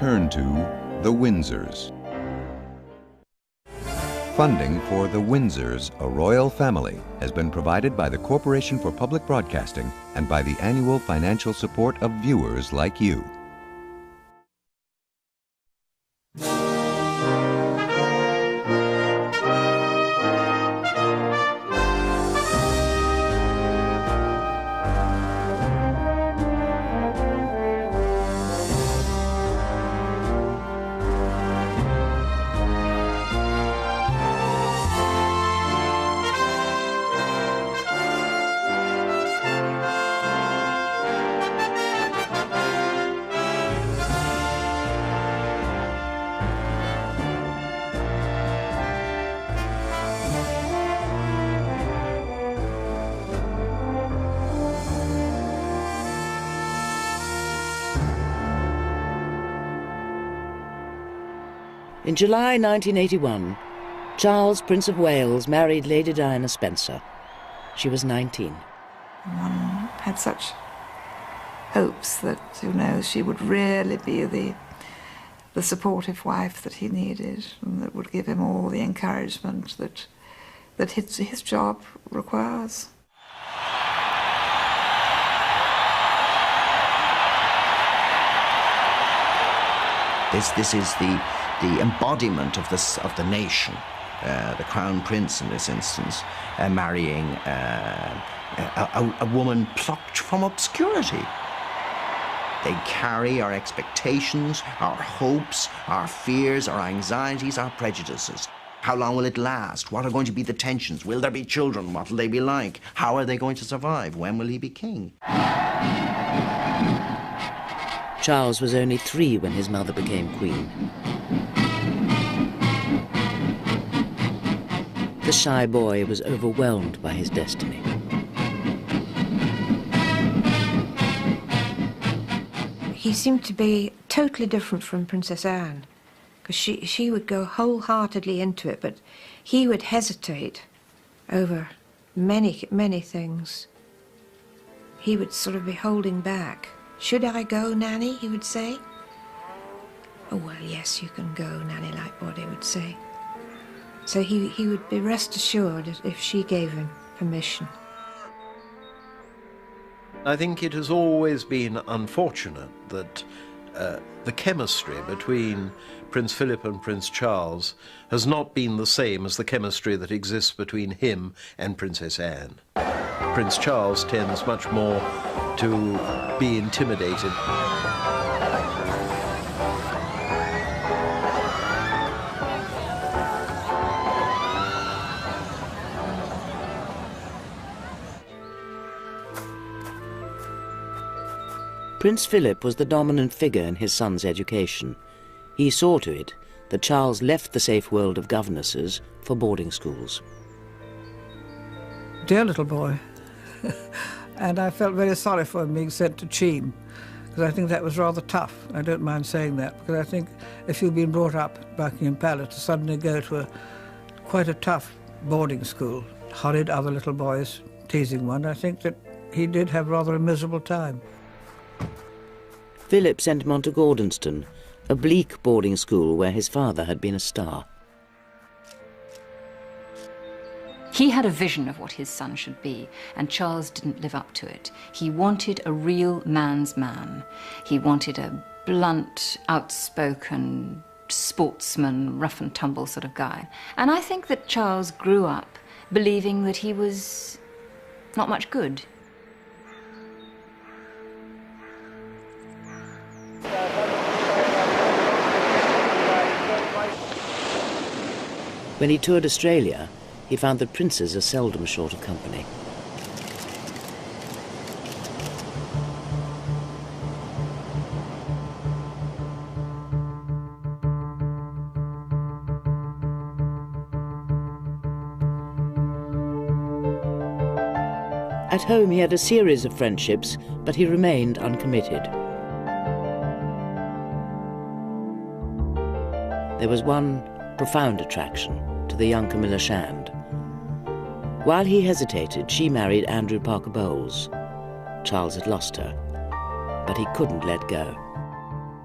Turn to the Windsors. Funding for the Windsors, a royal family, has been provided by the Corporation for Public Broadcasting and by the annual financial support of viewers like you. In July 1981, Charles, Prince of Wales, married Lady Diana Spencer. She was 19. One had such hopes that, she would really be the supportive wife that he needed, and that would give him all the encouragement that his job requires. This is the embodiment of the nation, the Crown Prince in this instance, marrying a woman plucked from obscurity. They carry our expectations, our hopes, our fears, our anxieties, our prejudices. How long will it last? What are going to be the tensions? Will there be children? What will they be like? How are they going to survive? When will he be king? Charles was only 3 when his mother became queen. The shy boy was overwhelmed by his destiny. He seemed to be totally different from Princess Anne, because she would go wholeheartedly into it, but he would hesitate over many, many things. He would sort of be holding back. "Should I go, Nanny?" he would say. "Oh, well, yes, you can go, Nanny Lightbody," would say. So he would be rest assured if she gave him permission. I think it has always been unfortunate that the chemistry between Prince Philip and Prince Charles has not been the same as the chemistry that exists between him and Princess Anne. Prince Charles tends much more to be intimidated. Prince Philip was the dominant figure in his son's education. He saw to it that Charles left the safe world of governesses for boarding schools. Dear little boy. And I felt very sorry for him being sent to Cheam, because I think that was rather tough. I don't mind saying that, because I think if you've been brought up at Buckingham Palace to suddenly go to quite a tough boarding school, horrid other little boys teasing one, I think that he did have rather a miserable time. Philip sent him on to Gordonston, a bleak boarding school where his father had been a star. He had a vision of what his son should be, and Charles didn't live up to it. He wanted a real man's man. He wanted a blunt, outspoken, sportsman, rough and tumble sort of guy. And I think that Charles grew up believing that he was not much good. When he toured Australia, he found that princes are seldom short of company. At home, he had a series of friendships, but he remained uncommitted. There was one profound attraction to the young Camilla Shand. While he hesitated, she married Andrew Parker Bowles. Charles had lost her, but he couldn't let go.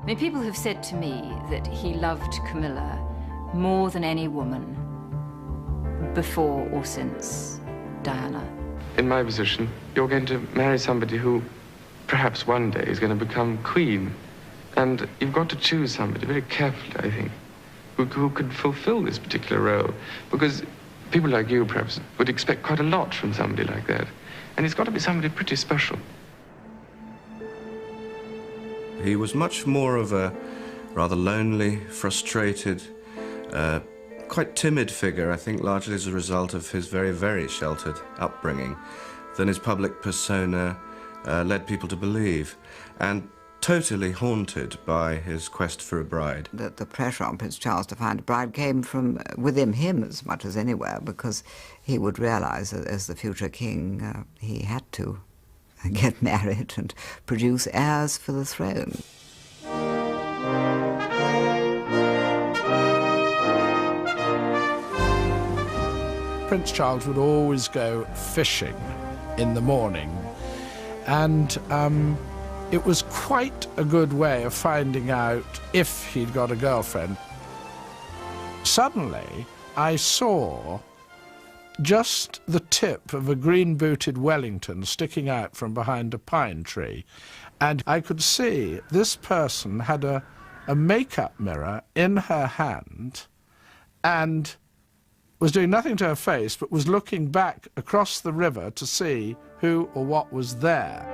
I mean, people have said to me that he loved Camilla more than any woman before or since Diana. In my position, you're going to marry somebody who perhaps one day is going to become queen. And you've got to choose somebody very carefully, I think, who could fulfill this particular role. Because people like you, perhaps, would expect quite a lot from somebody like that. And it's got to be somebody pretty special. He was much more of a rather lonely, frustrated, quite timid figure, I think largely as a result of his very, very sheltered upbringing, than his public persona led people to believe, and totally haunted by his quest for a bride. The pressure on Prince Charles to find a bride came from within him as much as anywhere, because he would realise that as the future king, he had to get married and produce heirs for the throne. Prince Charles would always go fishing in the morning, and it was quite a good way of finding out if he'd got a girlfriend. Suddenly, I saw just the tip of a green-booted Wellington sticking out from behind a pine tree, and I could see this person had a makeup mirror in her hand and was doing nothing to her face, but was looking back across the river to see who or what was there.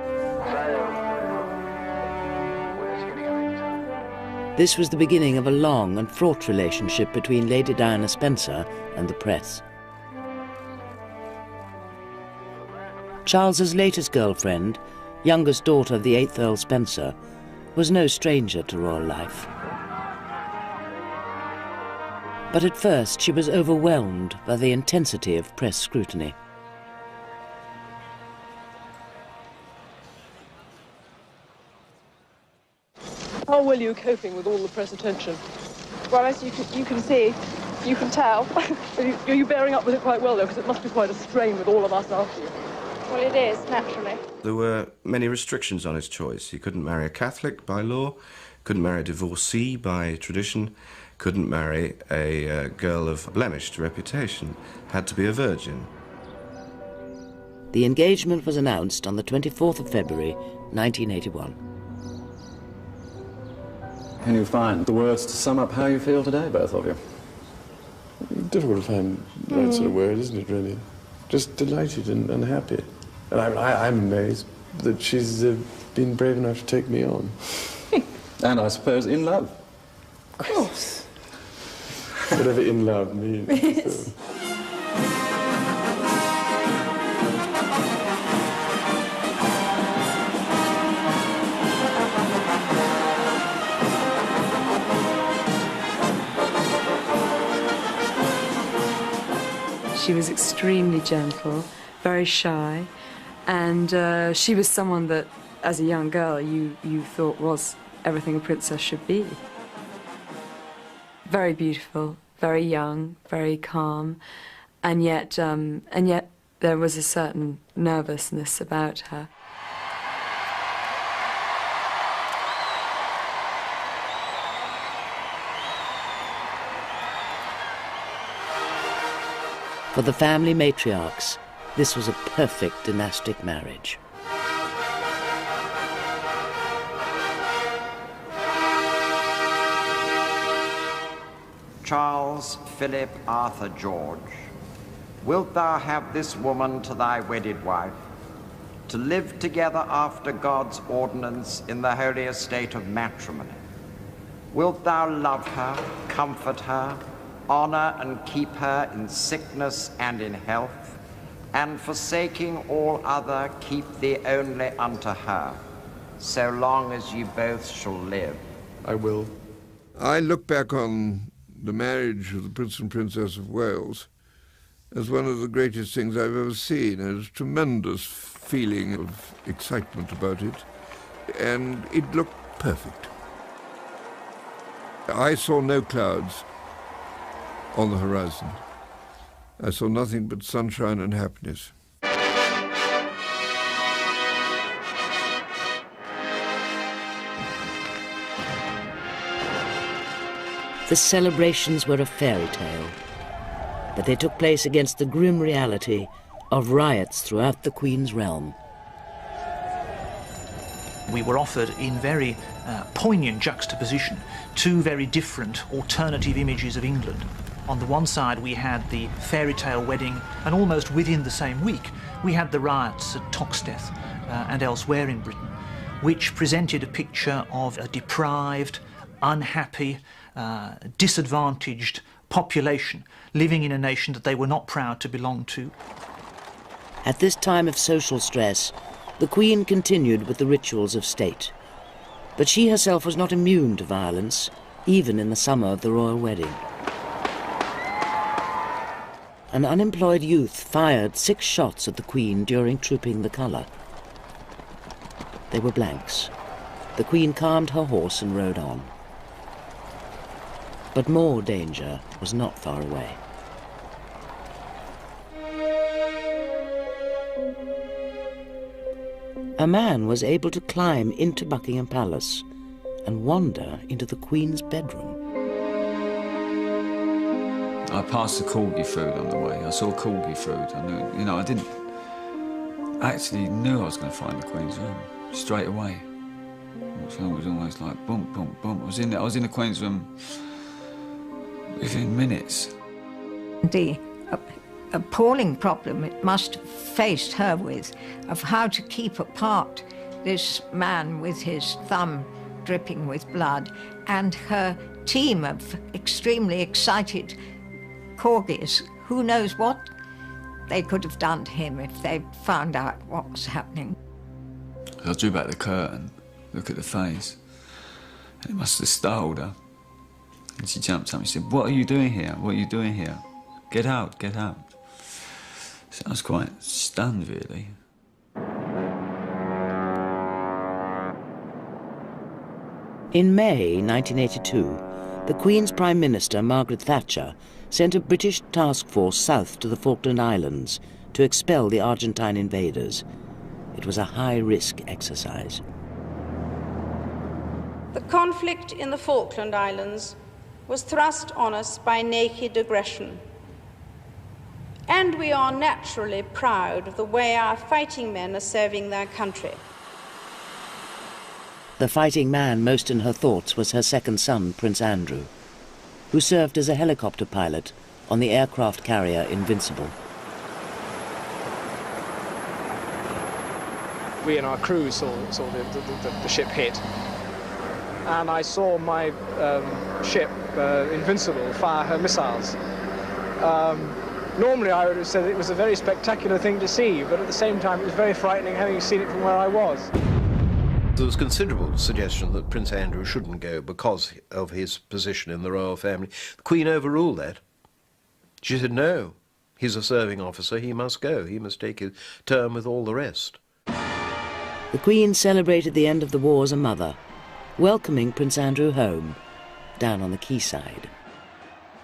This was the beginning of a long and fraught relationship between Lady Diana Spencer and the press. Charles's latest girlfriend, youngest daughter of the 8th Earl Spencer, was no stranger to royal life. But at first she was overwhelmed by the intensity of press scrutiny. How well are you coping with all the press attention? Well, as you can see, you can tell. Are you bearing up with it quite well, though? Because it must be quite a strain with all of us after you. Well, it is, naturally. There were many restrictions on his choice. He couldn't marry a Catholic by law, couldn't marry a divorcee by tradition, couldn't marry a girl of blemished reputation, had to be a virgin. The engagement was announced on the 24th of February, 1981. Can you find the words to sum up how you feel today, both of you? Difficult to find the right sort of word, isn't it, really? Just delighted and happy. And I'm amazed that she's been brave enough to take me on. And I suppose in love. Of course. Whatever in love means. Yes. She was extremely gentle, very shy, and she was someone that, as a young girl, you thought was everything a princess should be. Very beautiful, very young, very calm, and yet there was a certain nervousness about her. For the family matriarchs, this was a perfect dynastic marriage. Charles, Philip, Arthur, George, wilt thou have this woman to thy wedded wife, to live together after God's ordinance in the holy estate of matrimony? Wilt thou love her, comfort her, honor and keep her in sickness and in health, and forsaking all other, keep thee only unto her, so long as ye both shall live? I will. I look back on the marriage of the Prince and Princess of Wales as one of the greatest things I've ever seen. There's a tremendous feeling of excitement about it, and it looked perfect. I saw no clouds on the horizon. I saw nothing but sunshine and happiness. the celebrations were a fairy tale, but they took place against the grim reality of riots throughout the Queen's realm. We were offered in very poignant juxtaposition two very different alternative images of England. On the one side we had the fairy tale wedding, and almost within the same week we had the riots at Toxteth and elsewhere in Britain, which presented a picture of a deprived, unhappy, disadvantaged population living in a nation that they were not proud to belong to. At this time of social stress, the Queen continued with the rituals of state. But she herself was not immune to violence, even in the summer of the royal wedding. An unemployed youth fired 6 shots at the Queen during trooping the colour. They were blanks. The Queen calmed her horse and rode on. But more danger was not far away. A man was able to climb into Buckingham Palace and wander into the Queen's bedroom. I passed the corgi food on the way. I saw corgi food. I knew, you know, I actually knew I was going to find the Queen's room straight away. So it was almost like boom, boom, boom. I was in the Queen's room within minutes. The appalling problem it must have faced her with of how to keep apart this man with his thumb dripping with blood and her team of extremely excited corgis. Who knows what they could have done to him if they found out what was happening. I drew back the curtain, look at the face, and it must have startled her. And she jumped up and she said, "What are you doing here? What are you doing here? Get out, get out." So I was quite stunned, really. In May 1982, the Queen's Prime Minister, Margaret Thatcher, sent a British task force south to the Falkland Islands to expel the Argentine invaders. It was a high-risk exercise. The conflict in the Falkland Islands was thrust on us by naked aggression. And we are naturally proud of the way our fighting men are serving their country. The fighting man most in her thoughts was her second son, Prince Andrew, who served as a helicopter pilot on the aircraft carrier Invincible. We and our crew saw the ship hit, and I saw my ship, Invincible, fire her missiles. Normally I would have said it was a very spectacular thing to see, but at the same time it was very frightening having seen it from where I was. There was considerable suggestion that Prince Andrew shouldn't go because of his position in the royal family. The Queen overruled that. She said, no, he's a serving officer, he must go. He must take his term with all the rest. The Queen celebrated the end of the war as a mother, welcoming Prince Andrew home, down on the quayside.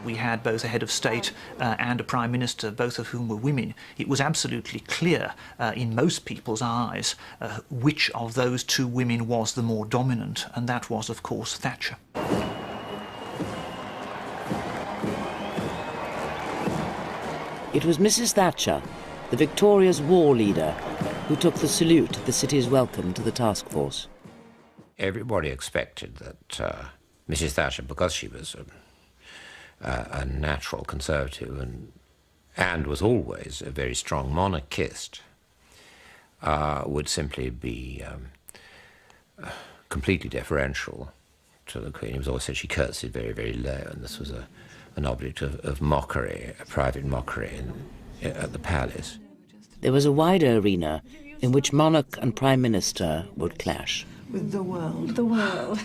We had both a head of state and a prime minister, both of whom were women. It was absolutely clear in most people's eyes which of those two women was the more dominant, and that was, of course, Thatcher. It was Mrs. Thatcher, the victorious war leader, who took the salute at the city's welcome to the task force. Everybody expected that Mrs. Thatcher, because she was a natural conservative and was always a very strong monarchist, would simply be completely deferential to the Queen. It was always said she curtsied very, very low, and this was an object of mockery, a private mockery at the palace. There was a wider arena in which monarch and prime minister would clash. With the world. The world.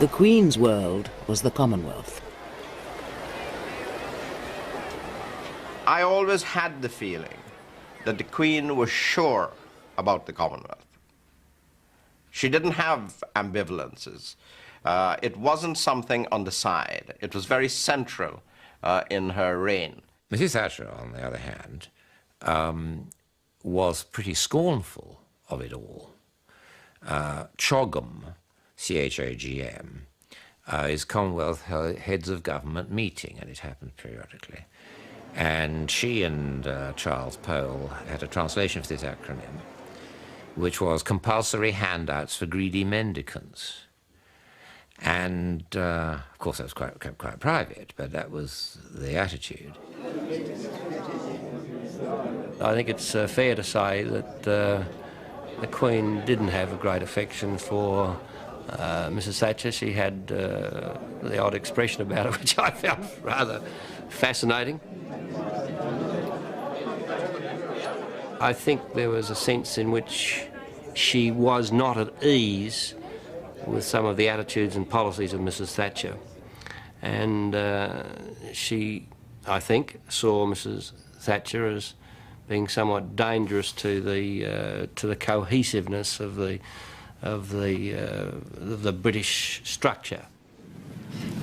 The Queen's world was the Commonwealth. I always had the feeling that the Queen was sure about the Commonwealth. She didn't have ambivalences. It wasn't something on the side. It was very central in her reign. Mrs. Thatcher, on the other hand, was pretty scornful of it all. Chogham CHOGM, is Commonwealth Heads of Government meeting, and it happens periodically. And she and Charles Pole had a translation of this acronym, which was compulsory handouts for greedy mendicants. And, of course, that was quite private, but that was the attitude. I think it's fair to say that the Queen didn't have a great affection for Mrs. Thatcher. She had the odd expression about her, which I found rather fascinating. I think there was a sense in which she was not at ease with some of the attitudes and policies of Mrs. Thatcher. And she, I think, saw Mrs. Thatcher as being somewhat dangerous to the cohesiveness of the British structure.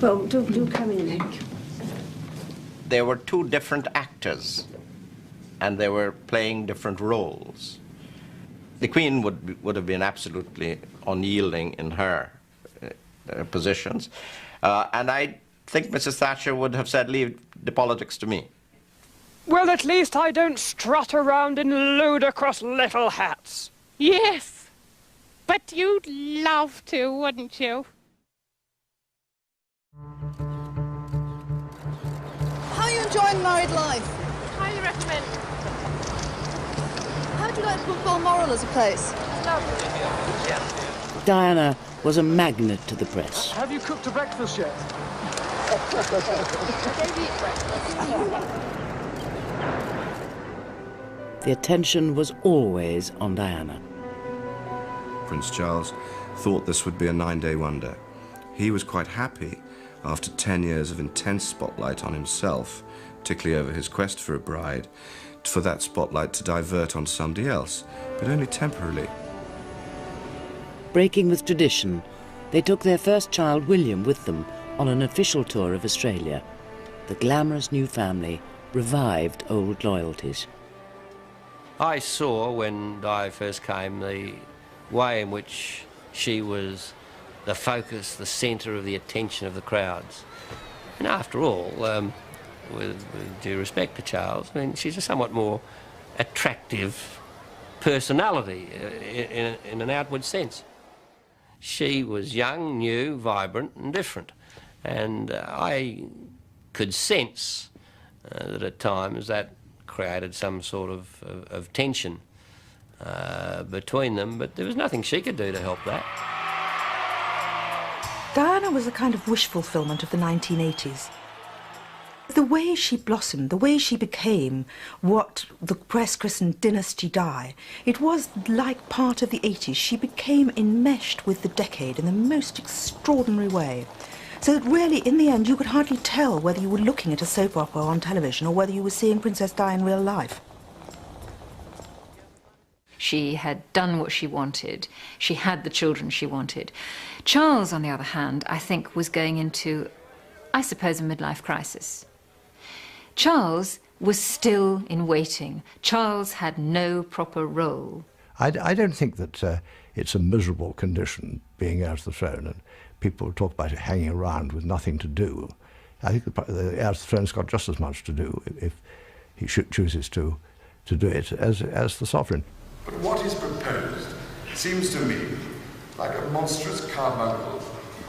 Well, do come in, Nick. There were two different actors, and they were playing different roles. The Queen would have been absolutely unyielding in her positions, and I think Mrs. Thatcher would have said, "Leave the politics to me." Well, at least I don't strut around in ludicrous little hats. Yes, but you'd love to, wouldn't you? How are you enjoying married life? Highly recommend. How do you like Balmoral as a place? Lovely. Diana was a magnet to the press. Have you cooked a breakfast yet? The attention was always on Diana. Prince Charles thought this would be a 9-day wonder. He was quite happy, after 10 years of intense spotlight on himself, particularly over his quest for a bride, for that spotlight to divert on somebody else, but only temporarily. Breaking with tradition, they took their first child, William, with them on an official tour of Australia. The glamorous new family revived old loyalties. I saw, when Di first came, the way in which she was the focus, the centre of the attention of the crowds. And after all, with due respect to Charles, I mean, she's a somewhat more attractive personality in an outward sense. She was young, new, vibrant and different. And I could sense that at times that created some sort of tension between them, but there was nothing she could do to help that. Diana was a kind of wish fulfillment of the 1980s. The way she blossomed, the way she became what the press christened Dynasty Di, it was like part of the 80s. She became enmeshed with the decade in the most extraordinary way. So that really, in the end, you could hardly tell whether you were looking at a soap opera on television or whether you were seeing Princess Di in real life. She had done what she wanted. She had the children she wanted. Charles, on the other hand, I think was going into, I suppose, a midlife crisis. Charles was still in waiting. Charles had no proper role. I don't think that it's a miserable condition, being heir to the throne, and people talk about it hanging around with nothing to do. I think the heir to the throne's got just as much to do if he chooses to do it as the sovereign. But what is proposed seems to me like a monstrous carbuncle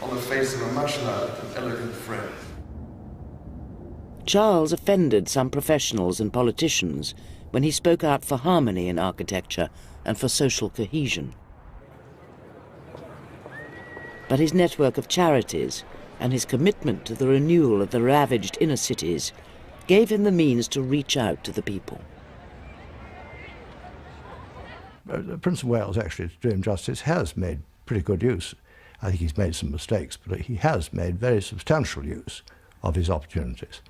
on the face of a much loved and elegant friend. Charles offended some professionals and politicians when he spoke out for harmony in architecture and for social cohesion. But his network of charities and his commitment to the renewal of the ravaged inner cities gave him the means to reach out to the people. The Prince of Wales, actually, to do him justice, has made pretty good use. I think he's made some mistakes, but he has made very substantial use of his opportunities.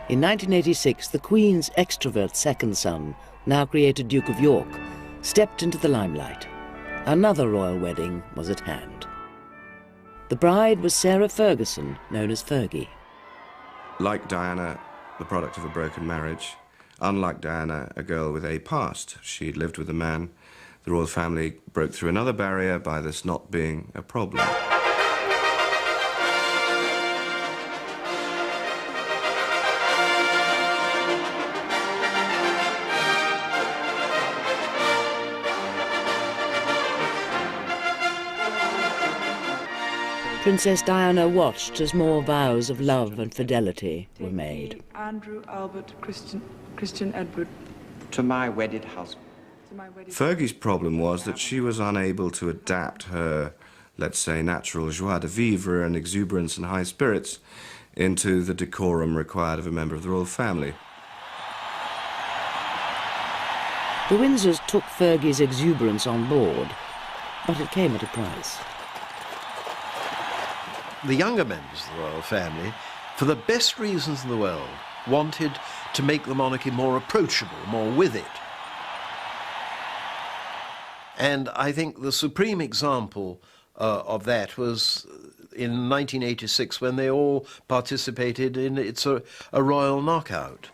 In 1986, the Queen's extrovert second son, now created Duke of York, stepped into the limelight. Another royal wedding was at hand. The bride was Sarah Ferguson, known as Fergie. Like Diana, the product of a broken marriage. Unlike Diana, a girl with a past. She'd lived with a man the royal family broke through another barrier by this not being a problem. Princess Diana watched as more vows of love and fidelity were made. Andrew Albert Christian Edward. To my wedded husband. Fergie's problem was that she was unable to adapt her, let's say, natural joie de vivre and exuberance and high spirits into the decorum required of a member of the royal family. The Windsors took Fergie's exuberance on board, but it came at a price. The younger members of the royal family, for the best reasons in the world, wanted to make the monarchy more approachable, more with it. And I think the supreme example of that was in 1986 when they all participated in a royal knockout.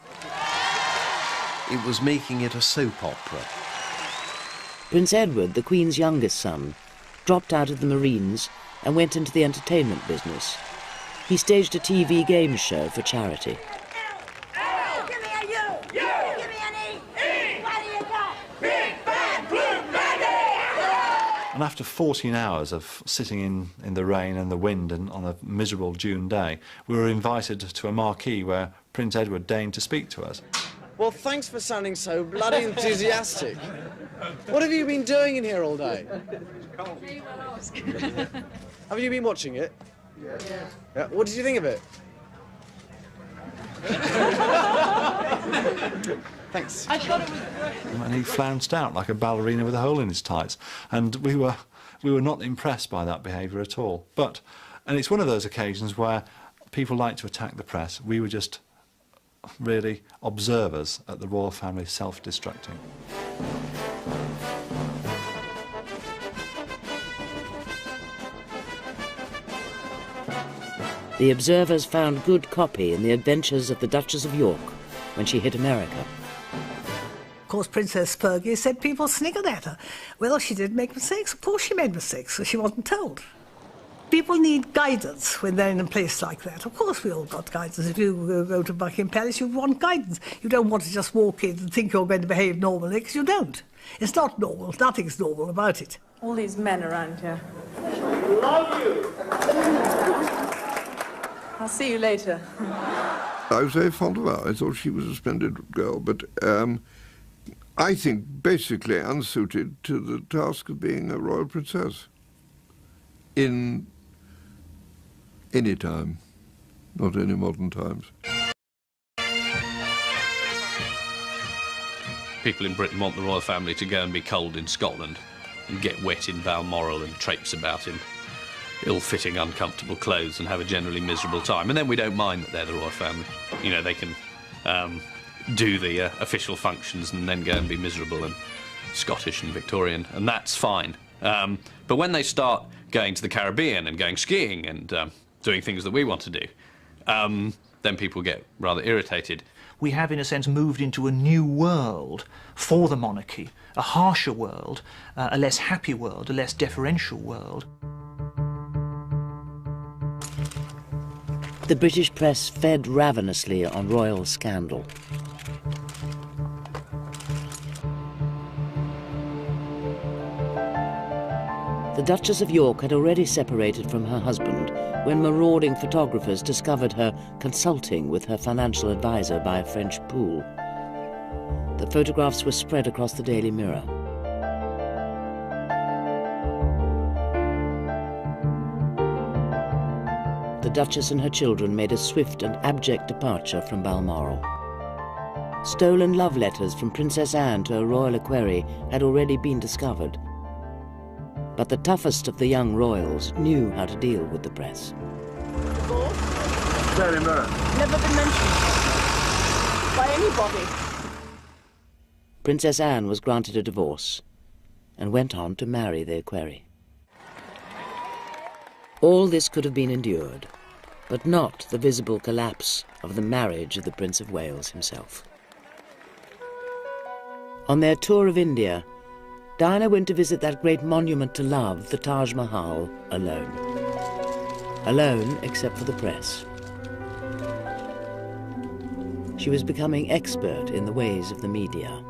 It was making it a soap opera. Prince Edward, the Queen's youngest son, dropped out of the Marines and went into the entertainment business. He staged a TV game show for charity. And after 14 hours of sitting in the rain and the wind and on a miserable June day, we were invited to a marquee where Prince Edward deigned to speak to us. Well, thanks for sounding so bloody enthusiastic. What have you been doing in here all day? Have you been watching it? Yeah. What did you think of it? Thanks. I thought it was... And he flounced out like a ballerina with a hole in his tights. And we were not impressed by that behaviour at all. And it's one of those occasions where people like to attack the press. We were just really observers at the royal family self-destructing. The observers found good copy in the adventures of the Duchess of York when she hit America. Of course, Princess Fergie said people sniggered at her. Well, she did make mistakes. Of course she made mistakes, so she wasn't told. People need guidance when they're in a place like that. Of course we all got guidance. If you go to Buckingham Palace, you want guidance. You don't want to just walk in and think you're going to behave normally, because you don't. It's not normal. Nothing's normal about it. All these men around here. Love you! I'll see you later. I was very fond of her. I thought she was a splendid girl, but I think basically unsuited to the task of being a royal princess. In any time, not any modern times. People in Britain want the royal family to go and be cold in Scotland and get wet in Balmoral and traipse about in ill-fitting, uncomfortable clothes and have a generally miserable time. And then we don't mind that they're the royal family. You know, they can do the official functions and then go and be miserable and Scottish and Victorian, and that's fine. But when they start going to the Caribbean and going skiing and doing things that we want to do, then people get rather irritated. We have, in a sense, moved into a new world for the monarchy, a harsher world, a less happy world, a less deferential world. The British press fed ravenously on royal scandal. The Duchess of York had already separated from her husband when marauding photographers discovered her consulting with her financial advisor by a French pool. The photographs were spread across the Daily Mirror. The Duchess and her children made a swift and abject departure from Balmoral. Stolen love letters from Princess Anne to a royal equerry had already been discovered. But the toughest of the young royals knew how to deal with the press. Daily Mirror. Never been mentioned by anybody. Princess Anne was granted a divorce and went on to marry the equerry. All this could have been endured, but not the visible collapse of the marriage of the Prince of Wales himself. On their tour of India, Diana went to visit that great monument to love, the Taj Mahal, alone. Alone except for the press. She was becoming expert in the ways of the media.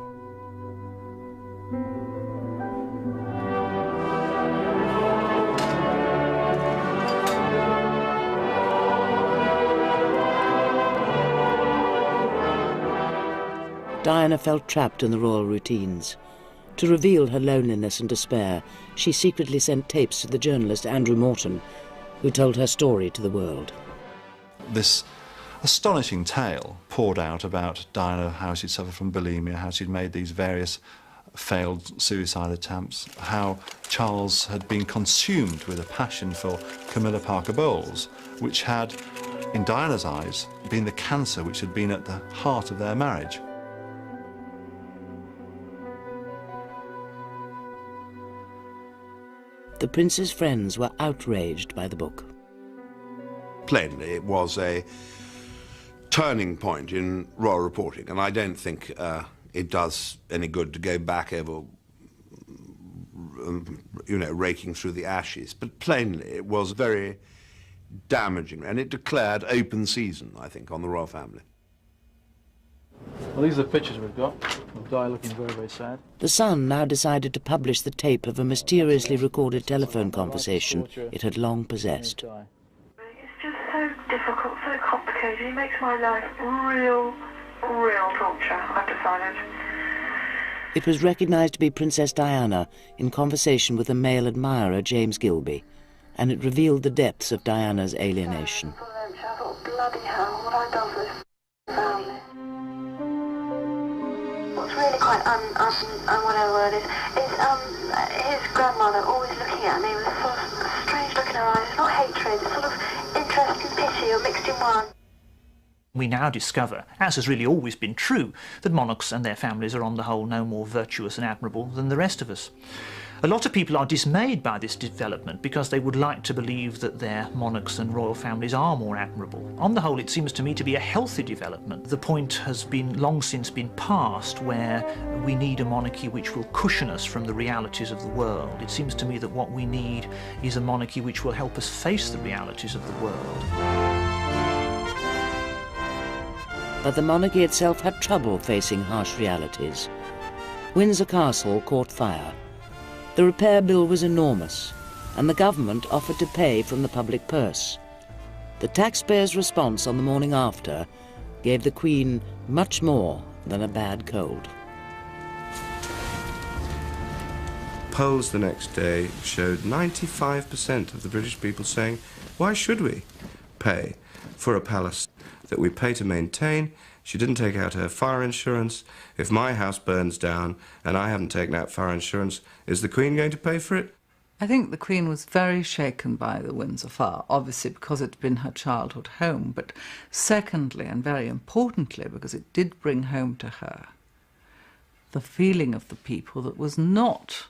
Diana felt trapped in the royal routines. To reveal her loneliness and despair, she secretly sent tapes to the journalist Andrew Morton, who told her story to the world. This astonishing tale poured out about Diana, how she'd suffered from bulimia, how she'd made these various failed suicide attempts, how Charles had been consumed with a passion for Camilla Parker Bowles, which had, in Diana's eyes, been the cancer which had been at the heart of their marriage. The prince's friends were outraged by the book. Plainly, it was a turning point in royal reporting, and I don't think it does any good to go back over, you know, raking through the ashes. But plainly, it was very damaging, and it declared open season, I think, on the royal family. Well, these are the pictures we've got of Di looking very, very sad. The Sun now decided to publish the tape of a mysteriously recorded telephone conversation it had long possessed. It's just so difficult, so complicated. It makes my life real torture, I've decided. It was recognised to be Princess Diana in conversation with a male admirer, James Gilby, and it revealed the depths of Diana's alienation. I thought, bloody hell, what I done for this family. What's really quite whatever word is his grandmother always looking at me with a sort of strange look in her eyes. It's not hatred, it's sort of interest and pity or mixed in one. We now discover, as has really always been true, that monarchs and their families are on the whole no more virtuous and admirable than the rest of us. A lot of people are dismayed by this development because they would like to believe that their monarchs and royal families are more admirable. On the whole, it seems to me to be a healthy development. The point has been long since been passed where we need a monarchy which will cushion us from the realities of the world. It seems to me that what we need is a monarchy which will help us face the realities of the world. But the monarchy itself had trouble facing harsh realities. Windsor Castle caught fire. The repair bill was enormous, and the government offered to pay from the public purse. The taxpayers' response on the morning after gave the Queen much more than a bad cold. Polls the next day showed 95% of the British people saying, why should we pay for a palace that we pay to maintain? She didn't take out her fire insurance. If my house burns down and I haven't taken out fire insurance, is the Queen going to pay for it? I think the Queen was very shaken by the Windsor fire, obviously because it had been her childhood home, but secondly, and very importantly, because it did bring home to her the feeling of the people that was not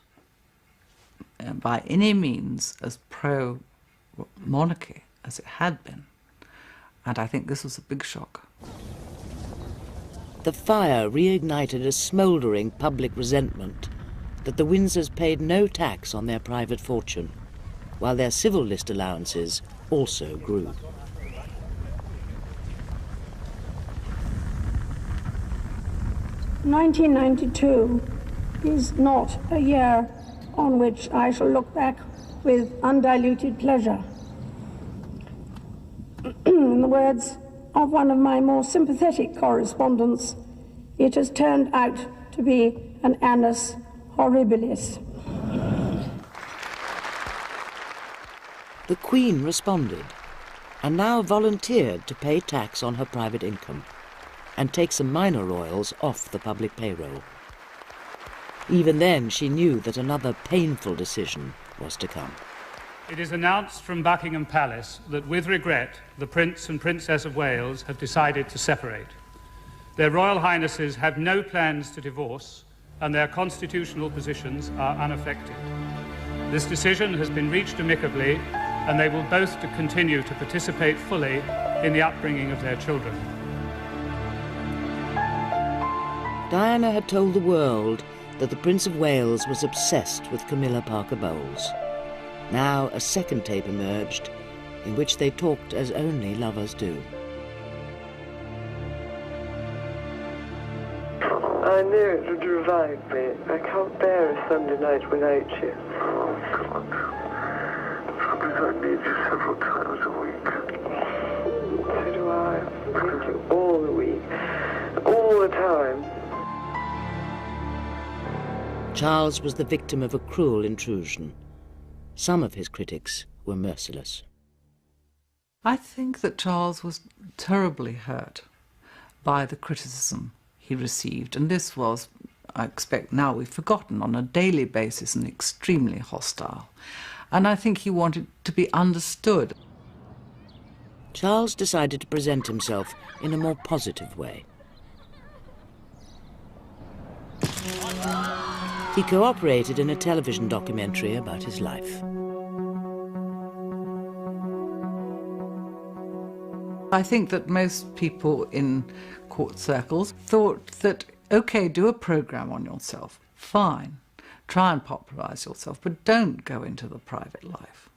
by any means as pro-monarchy as it had been. And I think this was a big shock. The fire reignited a smouldering public resentment that the Windsors paid no tax on their private fortune, while their civil list allowances also grew. "1992 is not a year on which I shall look back with undiluted pleasure. In the words of one of my more sympathetic correspondents, it has turned out to be an annus horribilis." The Queen responded, and now volunteered to pay tax on her private income and take some minor royals off the public payroll. Even then, she knew that another painful decision was to come. It is announced from Buckingham Palace that, with regret, the Prince and Princess of Wales have decided to separate. Their Royal Highnesses have no plans to divorce, and their constitutional positions are unaffected. This decision has been reached amicably, and they will both continue to participate fully in the upbringing of their children. Diana had told the world that the Prince of Wales was obsessed with Camilla Parker Bowles. Now a second tape emerged, in which they talked as only lovers do. I knew it would revive me. I can't bear a Sunday night without you. Oh, God. Sometimes I need you several times a week. So do I. I need you all the week. All the time. Charles was the victim of a cruel intrusion. Some of his critics were merciless. I think that Charles was terribly hurt by the criticism he received, and this was, I expect now we've forgotten, on a daily basis and extremely hostile. And I think he wanted to be understood. Charles decided to present himself in a more positive way. He cooperated in a television documentary about his life. I think that most people in court circles thought that, OK, do a programme on yourself, fine, try and popularise yourself, but don't go into the private life.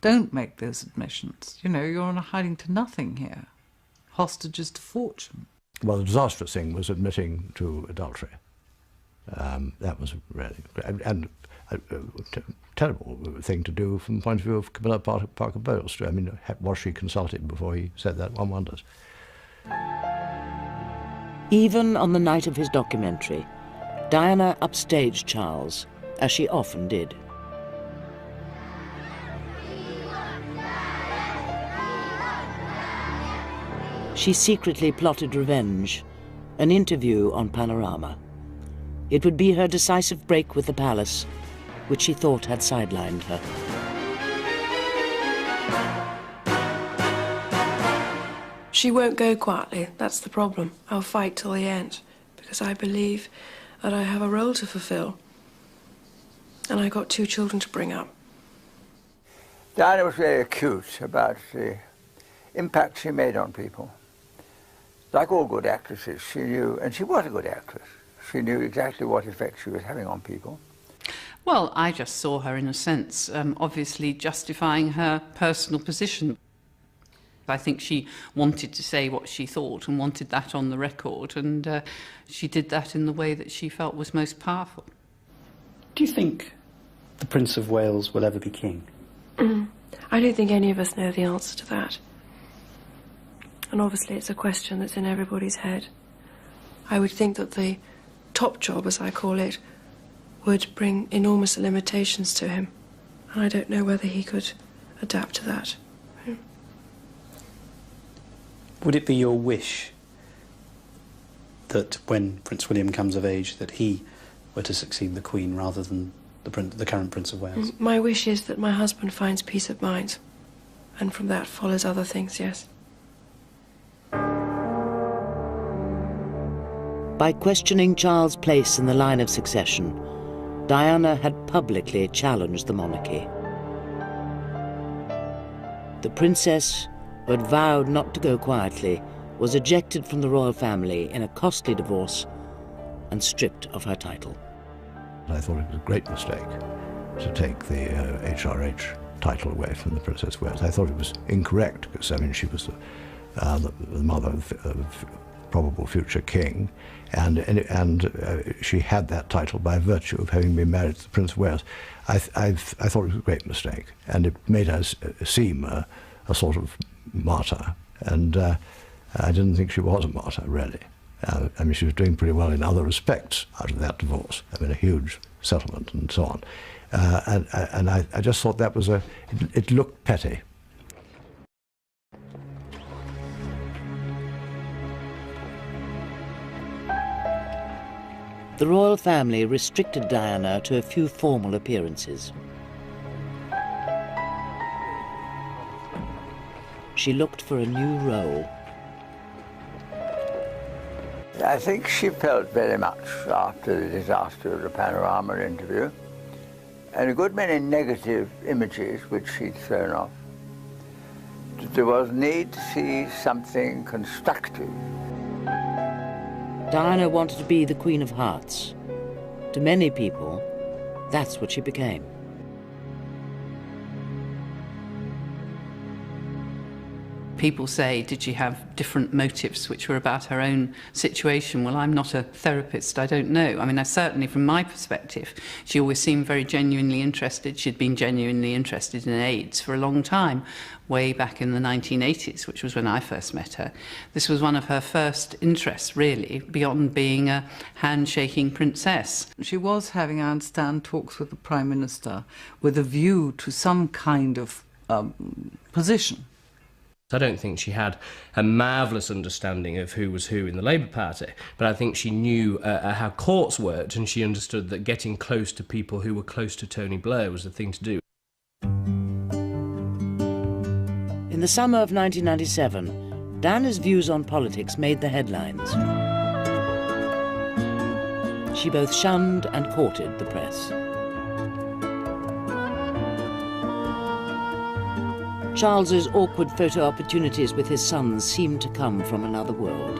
Don't make those admissions. You know, you're on a hiding to nothing here, hostages to fortune. Well, the disastrous thing was admitting to adultery. That was really, and a terrible thing to do from the point of view of Camilla Parker Bowles. I mean, was she consulted before he said that? One wonders. Even on the night of his documentary, Diana upstaged Charles, as she often did. She secretly plotted revenge, an interview on Panorama. It would be her decisive break with the palace, which she thought had sidelined her. She won't go quietly, that's the problem. I'll fight till the end, because I believe that I have a role to fulfill. And I got 2 children to bring up. Diana was very acute about the impact she made on people. Like all good actresses, she knew, and she was a good actress, she knew exactly what effect she was having on people. Well, I just saw her, in a sense, obviously justifying her personal position. I think she wanted to say what she thought and wanted that on the record, and she did that in the way that she felt was most powerful. Do you think the Prince of Wales will ever be king? I don't think any of us know the answer to that. And obviously it's a question that's in everybody's head. I would think that the top job, as I call it, would bring enormous limitations to him. And I don't know whether he could adapt to that. Would it be your wish that when Prince William comes of age that he were to succeed the Queen rather than the current Prince of Wales? My wish is that my husband finds peace of mind. And from that follows other things, yes. By questioning Charles' place in the line of succession, Diana had publicly challenged the monarchy. The princess, who had vowed not to go quietly, was ejected from the royal family in a costly divorce and stripped of her title. I thought it was a great mistake to take the HRH title away from the Princess of Wales. I thought it was incorrect because, I mean, she was the mother of probable future king, and she had that title by virtue of having been married to the Prince of Wales. I thought it was a great mistake, and it made her seem a sort of martyr, and I didn't think she was a martyr, really. I mean, she was doing pretty well in other respects out of that divorce. I mean, a huge settlement and so on. And I just thought that was it looked petty. The royal family restricted Diana to a few formal appearances. She looked for a new role. I think she felt very much after the disaster of the Panorama interview, and a good many negative images which she'd thrown off, that there was need to see something constructive. Diana wanted to be the Queen of Hearts, To many people, that's what she became. People say, did she have different motives which were about her own situation? Well, I'm not a therapist, I don't know. I mean, certainly from my perspective, she always seemed very genuinely interested. She'd been genuinely interested in AIDS for a long time, way back in the 1980s, which was when I first met her. This was one of her first interests, really, beyond being a handshaking princess. She was having, I understand, talks with the Prime Minister with a view to some kind of position. I don't think she had a marvellous understanding of who was who in the Labour Party, but I think she knew how courts worked, and she understood that getting close to people who were close to Tony Blair was the thing to do. In the summer of 1997, Diana's views on politics made the headlines. She both shunned and courted the press. Charles's awkward photo opportunities with his sons seemed to come from another world.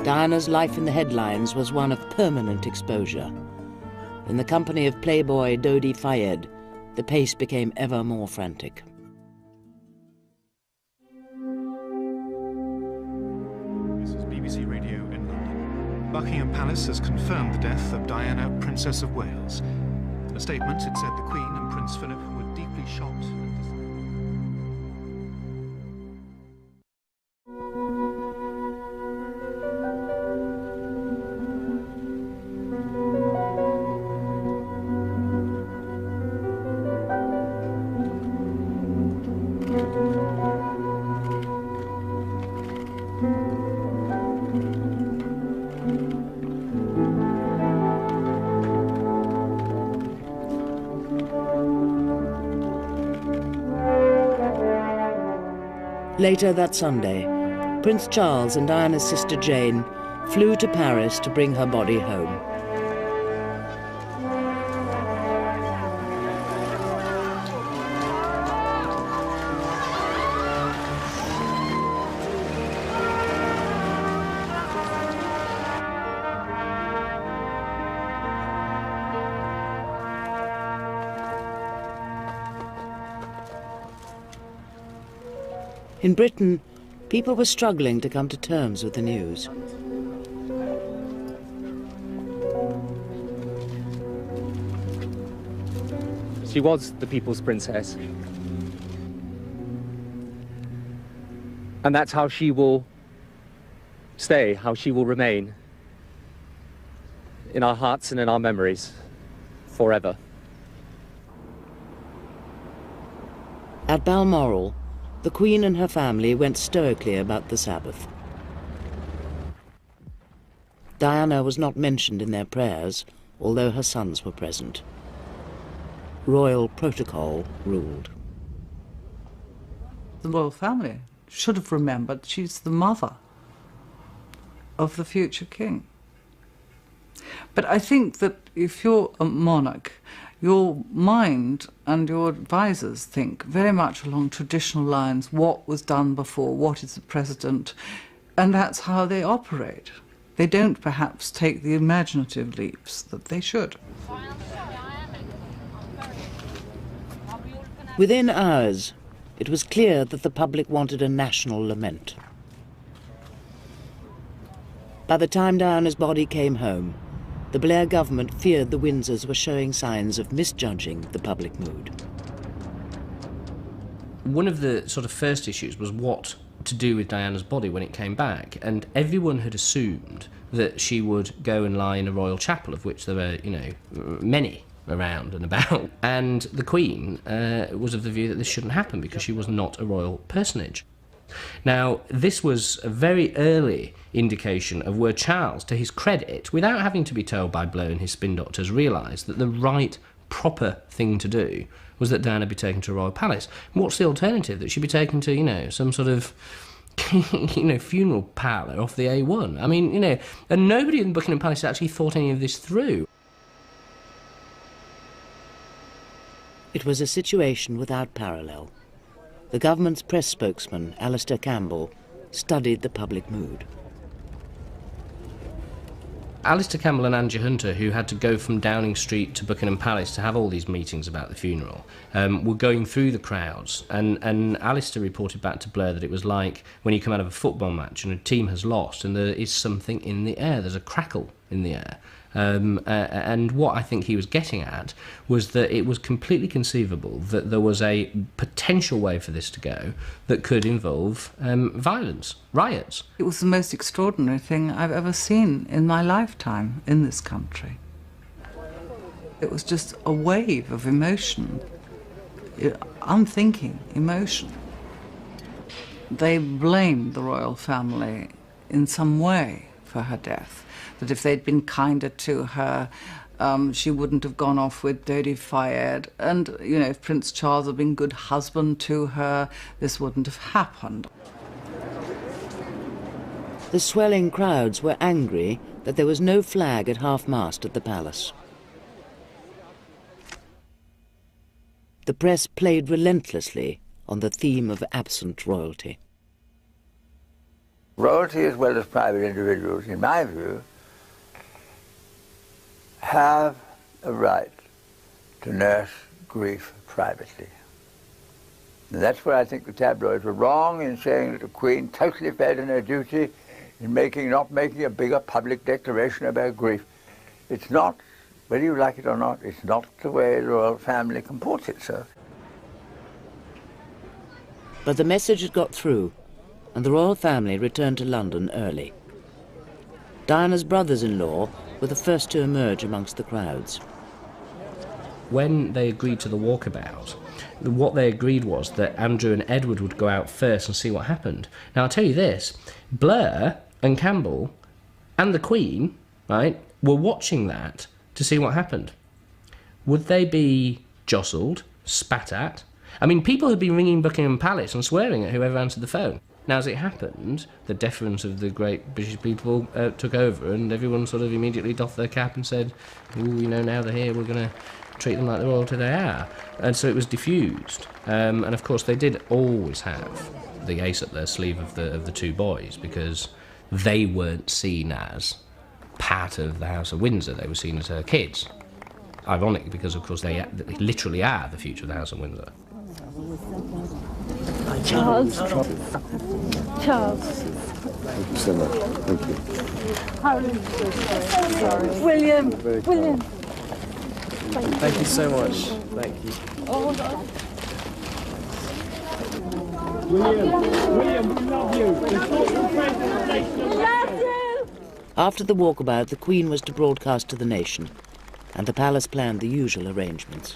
Diana's life in the headlines was one of permanent exposure. In the company of playboy Dodi Fayed, the pace became ever more frantic. This is BBC Radio in London. Buckingham Palace has confirmed the death of Diana, Princess of Wales. In a statement, it said the Queen and Prince Philip were deeply shocked. Later that Sunday, Prince Charles and Diana's sister Jane flew to Paris to bring her body home. In Britain, people were struggling to come to terms with the news. She was the people's princess. And that's how she will stay, how she will remain in our hearts and in our memories forever. At Balmoral, the Queen and her family went stoically about the Sabbath. Diana was not mentioned in their prayers, although her sons were present. Royal protocol ruled. The royal family should have remembered she's the mother of the future king. But I think that if you're a monarch, your mind and your advisors think very much along traditional lines, what was done before, what is the precedent, and that's how they operate. They don't perhaps take the imaginative leaps that they should. Within hours, it was clear that the public wanted a national lament. By the time Diana's body came home, the Blair government feared the Windsors were showing signs of misjudging the public mood. One of the sort of first issues was what to do with Diana's body when it came back, and everyone had assumed that she would go and lie in a royal chapel, of which there were, many around and about. And the Queen was of the view that this shouldn't happen because she was not a royal personage. Now, this was a very early indication of where Charles, to his credit, without having to be told by Blair and his spin doctors, realised that the right, proper thing to do was that Diana be taken to a royal palace. And what's the alternative? That she be taken to, some sort of, funeral parlour off the A1? I mean, and nobody in Buckingham Palace actually thought any of this through. It was a situation without parallel. The government's press spokesman, Alistair Campbell, studied the public mood. Alistair Campbell and Angie Hunter, who had to go from Downing Street to Buckingham Palace to have all these meetings about the funeral, were going through the crowds. And Alistair reported back to Blair that it was like when you come out of a football match and a team has lost and there is something in the air, there's a crackle in the air. And what I think he was getting at was that it was completely conceivable that there was a potential way for this to go that could involve violence, riots. It was the most extraordinary thing I've ever seen in my lifetime in this country. It was just a wave of emotion, unthinking emotion. They blamed the royal family in some way for her death. That if they'd been kinder to her, she wouldn't have gone off with Dodi Fayed. And, you know, if Prince Charles had been a good husband to her, this wouldn't have happened. The swelling crowds were angry that there was no flag at half-mast at the palace. The press played relentlessly on the theme of absent royalty. Royalty, as well as private individuals, in my view, have a right to nurse grief privately. And that's where I think the tabloids were wrong in saying that the Queen totally failed in her duty in not making a bigger public declaration about grief. It's not, whether you like it or not, it's not the way the royal family comports itself. But the message had got through, and the royal family returned to London early. Diana's brothers-in-law were the first to emerge amongst the crowds. When they agreed to the walkabout, what they agreed was that Andrew and Edward would go out first and see what happened. Now, I'll tell you this, Blair and Campbell and the Queen, right, were watching that to see what happened. Would they be jostled, spat at? I mean, people had been ringing Buckingham Palace and swearing at whoever answered the phone. Now, as it happened, the deference of the great British people took over, and everyone sort of immediately doffed their cap and said, ooh, you know, now they're here, we're going to treat them like the royalty they are. And so it was diffused. And of course, they did always have the ace up their sleeve of the two boys, because they weren't seen as part of the House of Windsor, they were seen as her kids. Ironic, because of course they literally are the future of the House of Windsor. Charles. Charles. Thank you so much. Thank you. Sorry. William. William. Thank you so much. Thank you. Oh, William, we love you. Love you. After the walkabout, the Queen was to broadcast to the nation, and the palace planned the usual arrangements.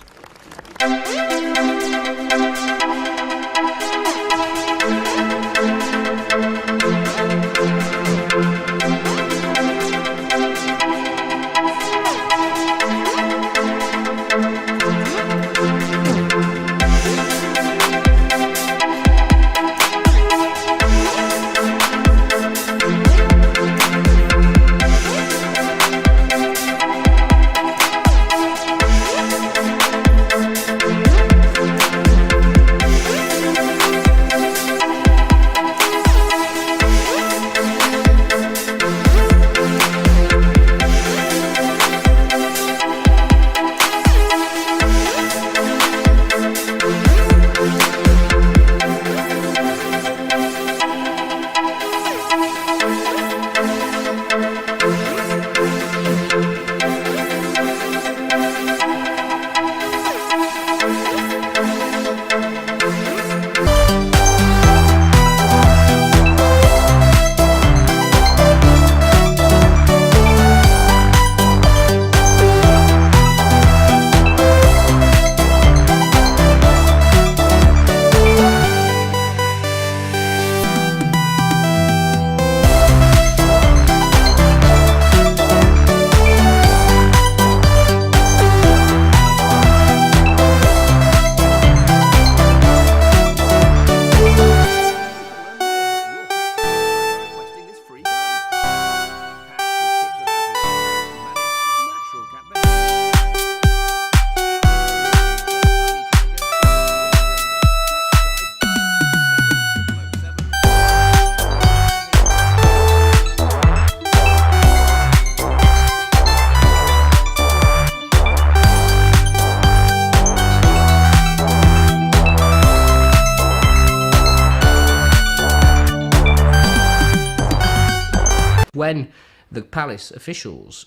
when the palace officials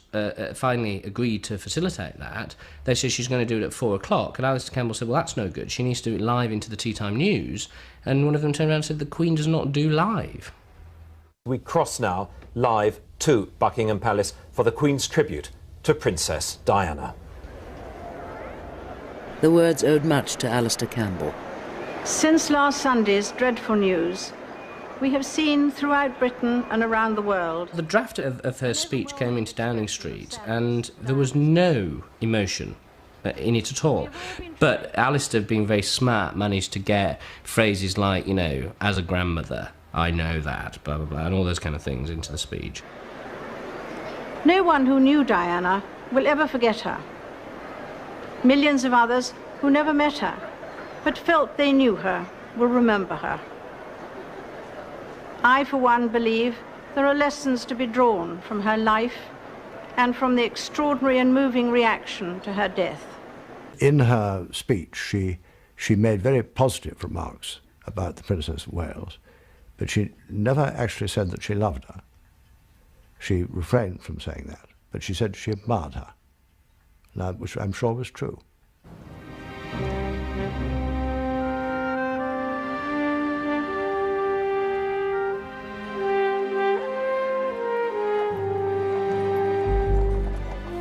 finally agreed to facilitate that, they said she's going to do it at 4 o'clock, and Alistair Campbell said, well, that's no good, she needs to do it live into the tea time news, and one of them turned around and said, the Queen does not do live. We cross now live to Buckingham Palace for the Queen's tribute to Princess Diana. The words owed much to Alistair Campbell. Since last Sunday's dreadful news, we have seen throughout Britain and around the world. The draft of her speech came into Downing Street, and there was no emotion in it at all. But Alistair, being very smart, managed to get phrases like, you know, as a grandmother, I know that, blah, blah, blah, and all those kind of things into the speech. No one who knew Diana will ever forget her. Millions of others who never met her, but felt they knew her, will remember her. I, for one, believe there are lessons to be drawn from her life and from the extraordinary and moving reaction to her death. In her speech, she made very positive remarks about the Princess of Wales, but she never actually said that she loved her. She refrained from saying that, but she said she admired her, which I'm sure was true.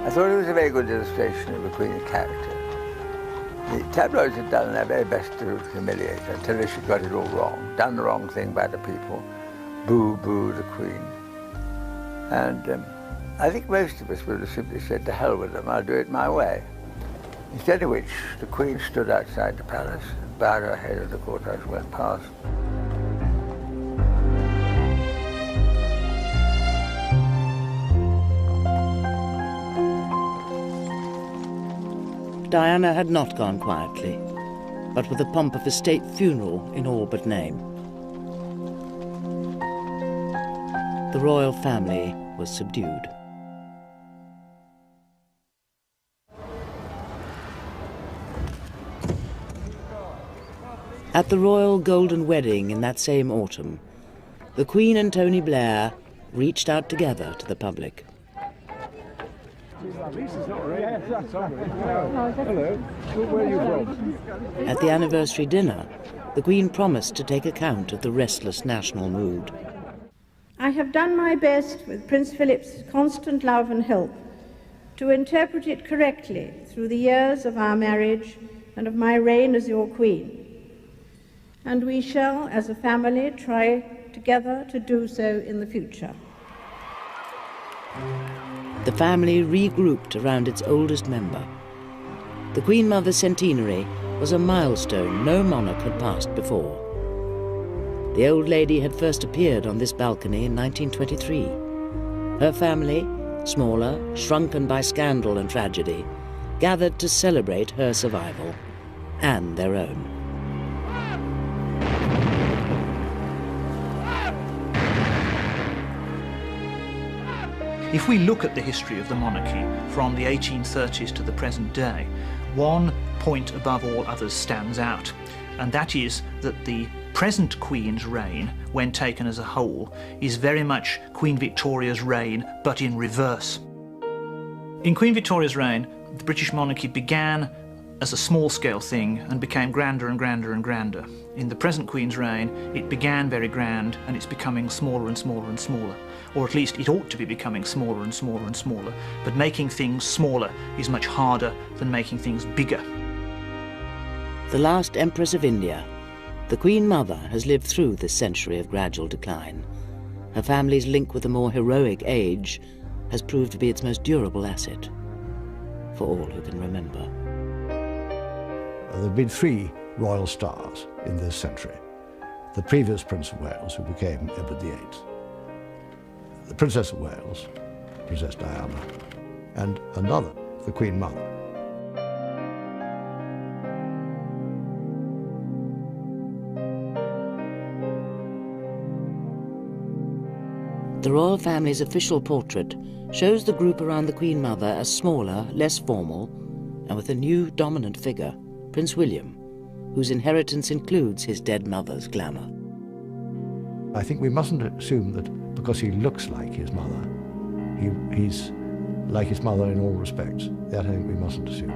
I thought it was a very good illustration of the Queen's character. The tabloids had done their very best to humiliate her until she got it all wrong, done the wrong thing by the people, boo, boo the Queen. And I think most of us would have simply said, to hell with them, I'll do it my way. Instead of which, the Queen stood outside the palace, bowed her head as the courtiers went past. Diana had not gone quietly, but with the pomp of a state funeral in all but name. The royal family was subdued. At the royal golden wedding in that same autumn, the Queen and Tony Blair reached out together to the public. Hello. Where are you from? At the anniversary dinner, the Queen promised to take account of the restless national mood. I have done my best with Prince Philip's constant love and help to interpret it correctly through the years of our marriage and of my reign as your Queen. And we shall, as a family, try together to do so in the future. The family regrouped around its oldest member. The Queen Mother's centenary was a milestone no monarch had passed before. The old lady had first appeared on this balcony in 1923. Her family, smaller, shrunken by scandal and tragedy, gathered to celebrate her survival and their own. If we look at the history of the monarchy from the 1830s to the present day, one point above all others stands out, and that is that the present Queen's reign, when taken as a whole, is very much Queen Victoria's reign, but in reverse. In Queen Victoria's reign, the British monarchy began as a small-scale thing and became grander and grander and grander. In the present Queen's reign, it began very grand and it's becoming smaller and smaller and smaller. Or at least it ought to be becoming smaller and smaller and smaller. But making things smaller is much harder than making things bigger. The last Empress of India, the Queen Mother has lived through this century of gradual decline. Her family's link with a more heroic age has proved to be its most durable asset, for all who can remember. There have been 3 royal stars in this century. The previous Prince of Wales, who became Edward VIII, the Princess of Wales, Princess Diana, and another, the Queen Mother. The royal family's official portrait shows the group around the Queen Mother as smaller, less formal, and with a new dominant figure, Prince William, whose inheritance includes his dead mother's glamour. I think we mustn't assume that because he looks like his mother, He's like his mother in all respects. That I think we mustn't assume.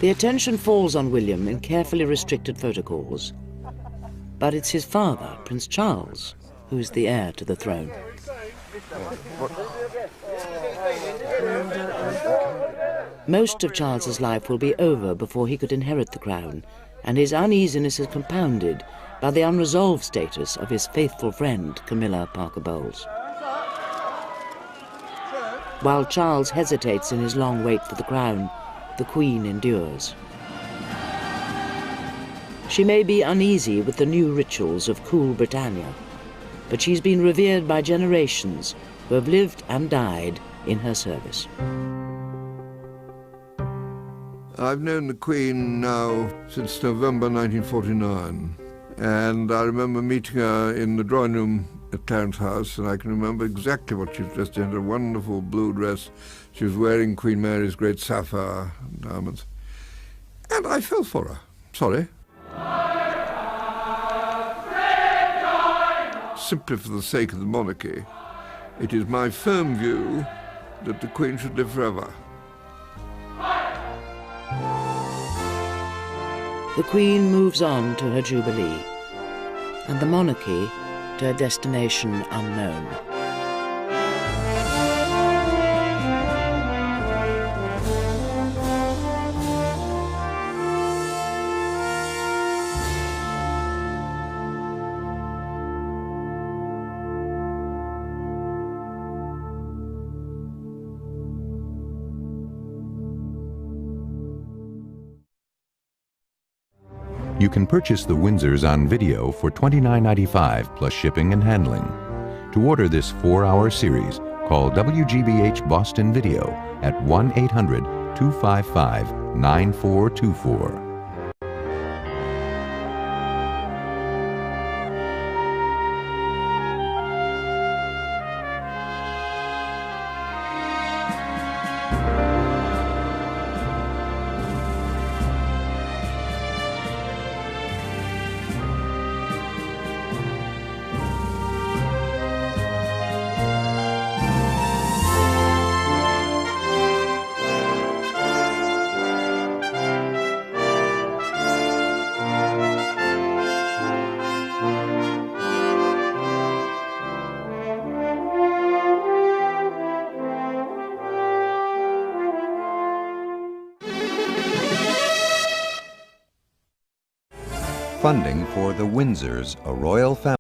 The attention falls on William in carefully restricted photocalls. But it's his father, Prince Charles, who is the heir to the throne. Most of Charles's life will be over before he could inherit the crown, and his uneasiness is compounded by the unresolved status of his faithful friend, Camilla Parker Bowles. While Charles hesitates in his long wait for the crown, the Queen endures. She may be uneasy with the new rituals of cool Britannia, but she's been revered by generations who have lived and died in her service. I've known the Queen now since November 1949, and I remember meeting her in the drawing room at Clarence House, and I can remember exactly what she was dressed in, a wonderful blue dress. She was wearing Queen Mary's great sapphire diamonds, and I fell for her. Sorry. Simply for the sake of the monarchy, it is my firm view that the Queen should live forever. The Queen moves on to her Jubilee, and the monarchy to a destination unknown. You can purchase the Windsors on video for $29.95 plus shipping and handling. To order this 4-hour series, call WGBH Boston Video at 1-800-255-9424. Funding for the Windsors, a royal family.